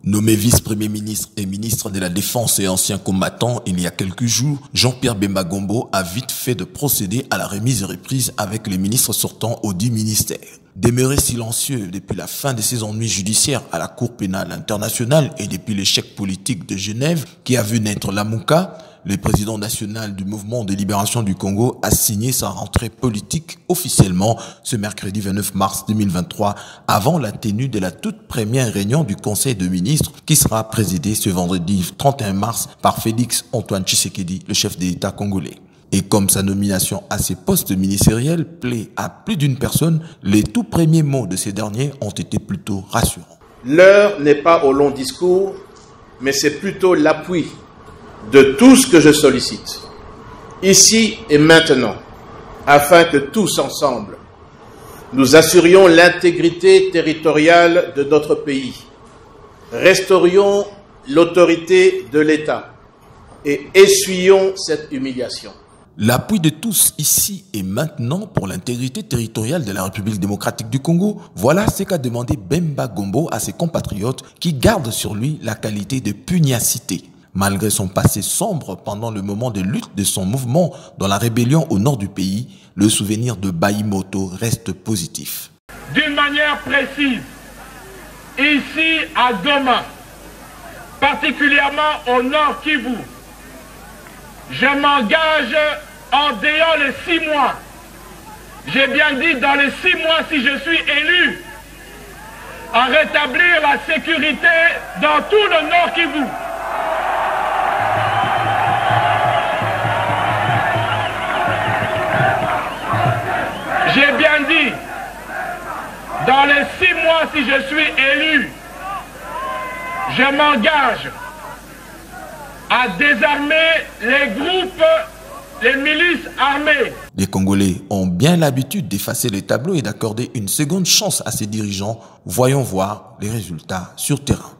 Nommé vice-premier ministre et ministre de la Défense et ancien combattant il y a quelques jours, Jean-Pierre Bemba Gombo a vite fait de procéder à la remise et reprise avec les ministres sortants aux 10 ministères. Demeuré silencieux depuis la fin de ses ennuis judiciaires à la Cour pénale internationale et depuis l'échec politique de Genève qui a vu naître la Mouka, le président national du mouvement de libération du Congo a signé sa rentrée politique officiellement ce mercredi 29 mars 2023 avant la tenue de la toute première réunion du Conseil de ministres qui sera présidée ce vendredi 31 mars par Félix Antoine Tshisekedi, le chef de l'État congolais. Et comme sa nomination à ces postes ministériels plaît à plus d'une personne, les tout premiers mots de ces derniers ont été plutôt rassurants. L'heure n'est pas au long discours, mais c'est plutôt l'appui de tout ce que je sollicite, ici et maintenant, afin que tous ensemble, nous assurions l'intégrité territoriale de notre pays, restaurions l'autorité de l'État et essuyons cette humiliation. L'appui de tous ici et maintenant pour l'intégrité territoriale de la République démocratique du Congo, voilà ce qu'a demandé Bemba Gombo à ses compatriotes qui gardent sur lui la qualité de pugnacité. Malgré son passé sombre pendant le moment de lutte de son mouvement dans la rébellion au nord du pays, le souvenir de Bayimoto reste positif. D'une manière précise, ici à Goma, particulièrement au nord Kivu, je m'engage en dehors les 6 mois. J'ai bien dit dans les 6 mois si je suis élu, à rétablir la sécurité dans tout le nord Kivu. J'ai bien dit, dans les 6 mois, si je suis élu, je m'engage à désarmer les groupes, les milices armées. Les Congolais ont bien l'habitude d'effacer les tableaux et d'accorder une seconde chance à ces dirigeants. Voyons voir les résultats sur terrain.